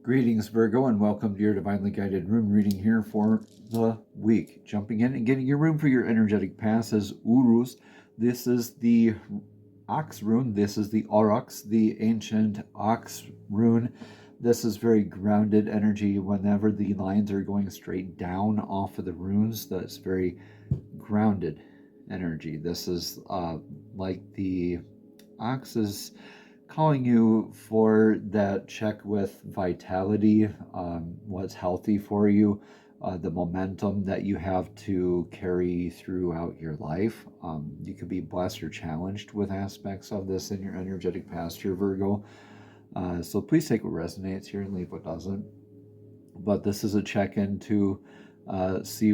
Greetings, Virgo, and welcome to your divinely guided rune reading here for the week. Jumping in and getting your room for your energetic pass is Uruz. This is the ox rune. This is the aurochs, the ancient ox rune. This is very grounded energy. Whenever the lines are going straight down off of the runes, that's very grounded energy. This is like the ox is calling you for that check with vitality, what's healthy for you, the momentum that you have to carry throughout your life. You could be blessed or challenged with aspects of this in your energetic past here, Virgo. So please take what resonates here and leave what doesn't. But this is a check-in to see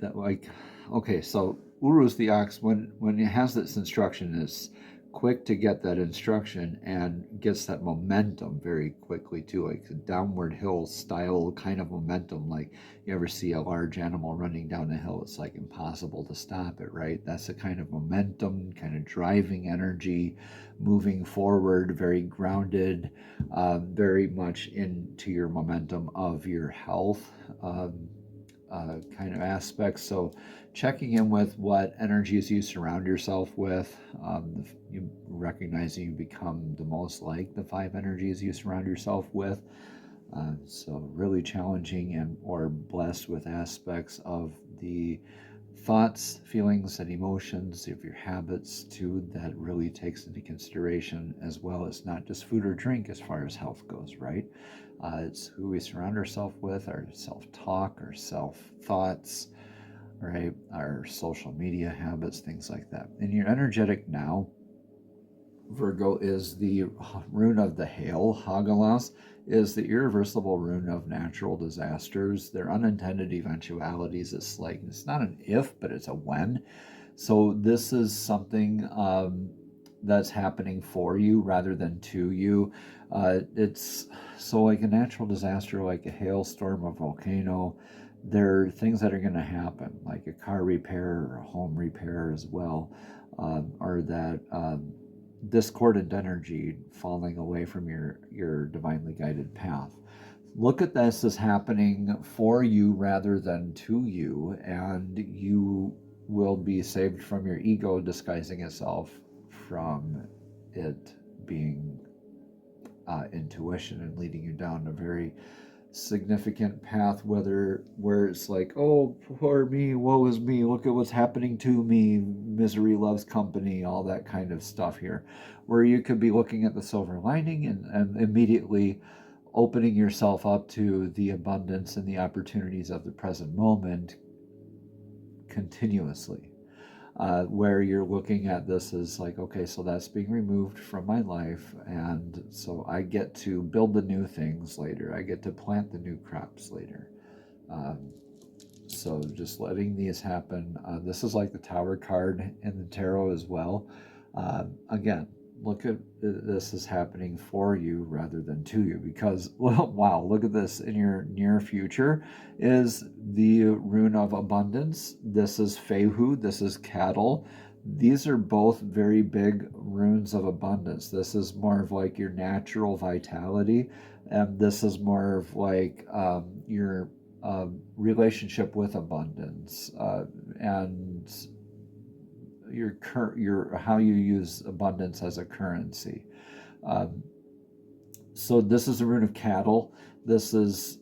that, like, okay, so Uruz the ox, when it has this instruction, is quick to get that instruction and gets that momentum very quickly too, like a downward hill style kind of momentum. Like you ever see a large animal running down a hill, it's like impossible to stop it, right? That's the kind of momentum, kind of driving energy, moving forward, very grounded, very much into your momentum of your health kind of aspects. So checking in with what energies you surround yourself with, you recognizing you become the most like the 5 energies you surround yourself with. So really challenging and or blessed with aspects of the thoughts, feelings, and emotions of your habits too, that really takes into consideration, as well as not just food or drink as far as health goes, right? It's who we surround ourselves with, our self-talk, our self-thoughts, right? Our social media habits, things like that. In your energetic now, Virgo is the rune of the hail. Hagalas is the irreversible rune of natural disasters. They're unintended eventualities. It's like, it's not an if, but it's a when. So this is something that's happening for you rather than to you. It's so like a natural disaster, like a hailstorm, a volcano. There are things that are going to happen, like a car repair or a home repair as well, or that discordant energy falling away from your divinely guided path. Look at this as happening for you rather than to you, and you will be saved from your ego disguising itself from it being intuition and leading you down a very significant path, where it's like, oh, poor me, woe is me, look at what's happening to me, misery loves company, all that kind of stuff here, where you could be looking at the silver lining and immediately opening yourself up to the abundance and the opportunities of the present moment continuously. Where you're looking at this as like, okay, so that's being removed from my life, and so I get to build the new things later. I get to plant the new crops later. So just letting these happen. This is like the Tower card in the tarot as well. Again, look at this as happening for you rather than to you, because, well, wow, look at this in your near future is the rune of abundance. This is Fehu, this is cattle. These are both very big runes of abundance. This is more of like your natural vitality, and this is more of like your relationship with abundance, and your how you use abundance as a currency. So this is the rune of cattle. This is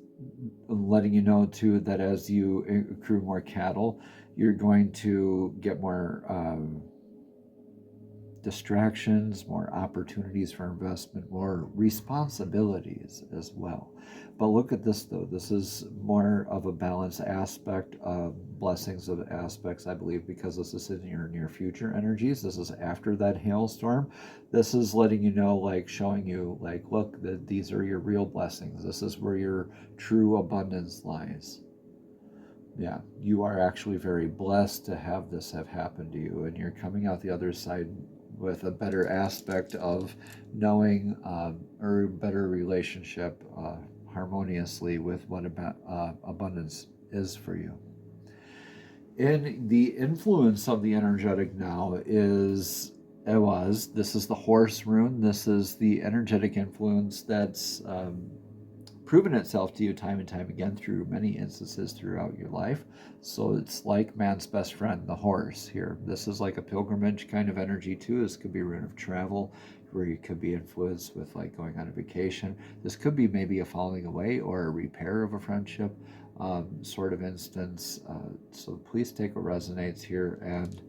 letting you know too that as you accrue more cattle, you're going to get more distractions, more opportunities for investment, more responsibilities as well. But look at this though. This is more of a balanced aspect of blessings of aspects, I believe, because this is in your near future energies. This is after that hailstorm. This is letting you know, like showing you, like, look, that these are your real blessings. This is where your true abundance lies. Yeah, you are actually very blessed to have this have happened to you, and you're coming out the other side with a better aspect of knowing or better relationship harmoniously with what abundance is for you. In the influence of the energetic now is this is the horse rune. This is the energetic influence that's proven itself to you time and time again through many instances throughout your life. So it's like man's best friend, the horse here. This is like a pilgrimage kind of energy too. This could be a rune of travel, where you could be influenced with like going on a vacation. This could be maybe a falling away or a repair of a friendship sort of instance. So please take what resonates here and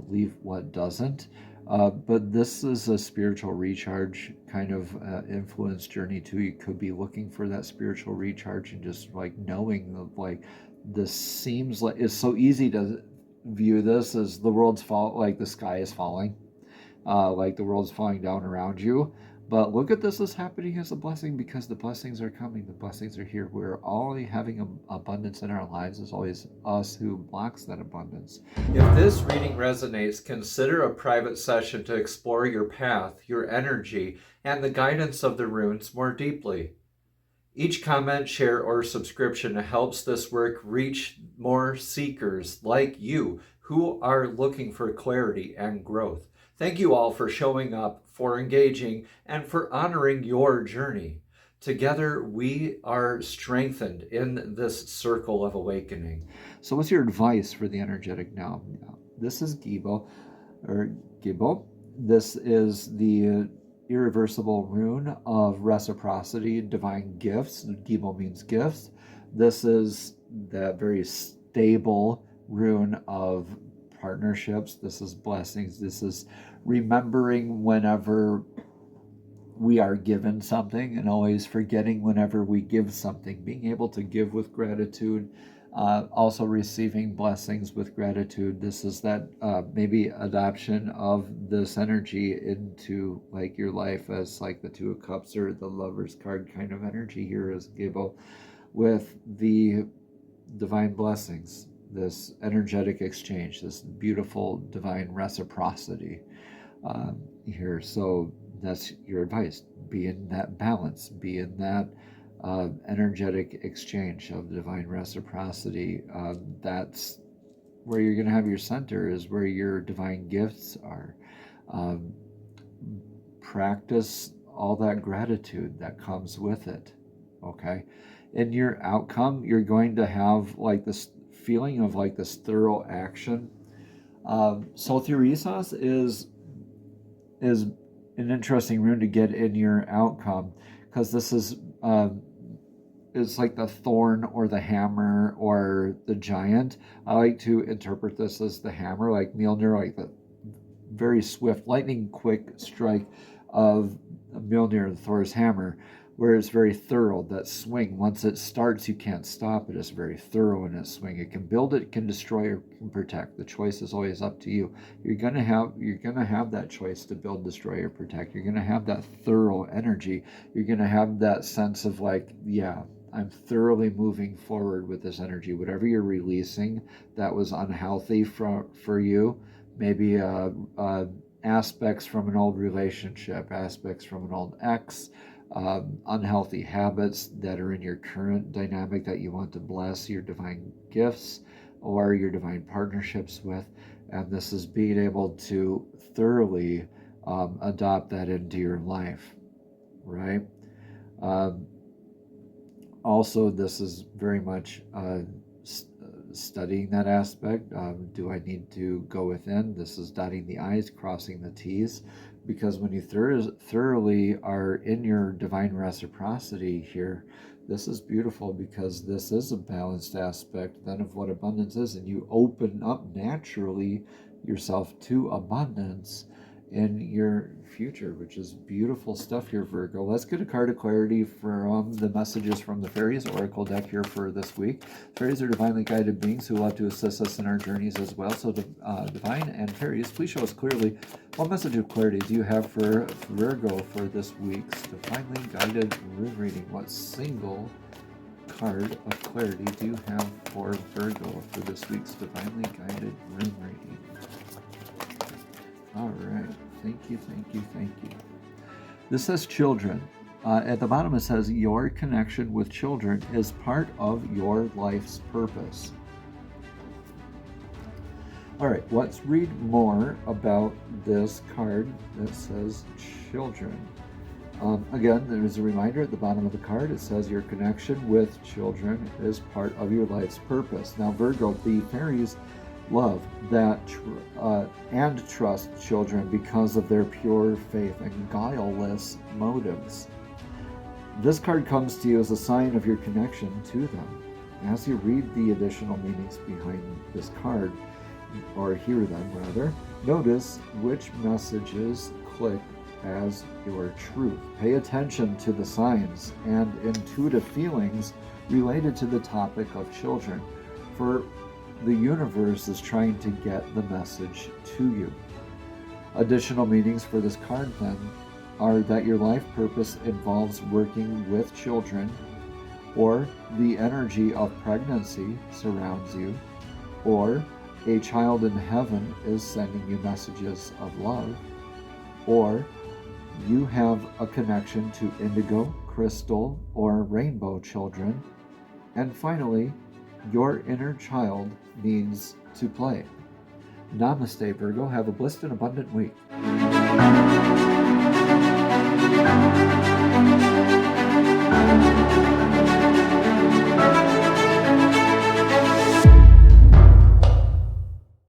leave what doesn't. But this is a spiritual recharge kind of influence journey too. You could be looking for that spiritual recharge and just like knowing that like this seems like it's so easy to view this as the world's fall, like the sky is falling, like the world's falling down around you. But look at this as happening as a blessing, because the blessings are coming. The blessings are here. We're already having abundance in our lives. It's always us who blocks that abundance. If this reading resonates, consider a private session to explore your path, your energy, and the guidance of the runes more deeply. Each comment, share, or subscription helps this work reach more seekers like you who are looking for clarity and growth. Thank you all for showing up, for engaging, and for honoring your journey. Together, we are strengthened in this circle of awakening. So what's your advice for the energetic now? This is Gibo. This is the irreversible rune of reciprocity, divine gifts. Gibo means gifts. This is that very stable rune of partnerships. This is blessings. This is remembering whenever we are given something and always forgetting whenever we give something. Being able to give with gratitude, also receiving blessings with gratitude. This is that maybe adoption of this energy into like your life as like the Two of Cups or the Lover's card kind of energy here is Gable, with the divine blessings, this energetic exchange, this beautiful divine reciprocity here. So that's your advice. Be in that balance, be in that energetic exchange of divine reciprocity. That's where you're going to have your center, is where your divine gifts are. Practice all that gratitude that comes with it. Okay. In your outcome, you're going to have like this feeling of like this thorough action. Solstice is an interesting rune to get in your outcome, because this is it's like the thorn or the hammer or the giant. I like to interpret this as the hammer, like Mjolnir, like the very swift, lightning quick strike of Mjolnir, Thor's hammer, where it's very thorough. That swing, once it starts, you can't stop it. It's very thorough in its swing. It can build, it can destroy, or can protect. The choice is always up to you. You're gonna have that choice to build, destroy, or protect. You're gonna have that thorough energy. You're gonna have that sense of like, yeah, I'm thoroughly moving forward with this energy. Whatever you're releasing that was unhealthy for you, maybe aspects from an old relationship, aspects from an old ex, unhealthy habits that are in your current dynamic that you want to bless your divine gifts or your divine partnerships with. And this is being able to thoroughly adopt that into your life, right? Also, this is very much studying that aspect. Do I need to go within? This is dotting the I's, crossing the T's, because when you thoroughly are in your divine reciprocity here, this is beautiful, because this is a balanced aspect then of what abundance is, and you open up naturally yourself to abundance in your future, which is beautiful stuff here, Virgo. Let's get a card of clarity from the messages from the fairies oracle deck here for this week. Fairies are divinely guided beings who love to assist us in our journeys as well. So divine and fairies, please show us clearly, what message of clarity do you have for Virgo for this week's divinely guided rune reading? What single card of clarity do you have for Virgo for this week's divinely guided rune reading? All right. Thank you, thank you, thank you. This says children. At the bottom it says your connection with children is part of your life's purpose. All right, let's read more about this card that says children. Again, there is a reminder at the bottom of the card. It says your connection with children is part of your life's purpose. Now, Virgo, the fairies love that and trust children because of their pure faith and guileless motives. This card comes to you as a sign of your connection to them. As you read the additional meanings behind this card, or hear them rather, notice which messages click as your truth. Pay attention to the signs and intuitive feelings related to the topic of children, for the universe is trying to get the message to you. Additional meanings for this card then are that your life purpose involves working with children, or the energy of pregnancy surrounds you, or a child in heaven is sending you messages of love, or you have a connection to indigo, crystal, or rainbow children, and finally, your inner child needs to play. Namaste, Virgo. Have a blessed and abundant week.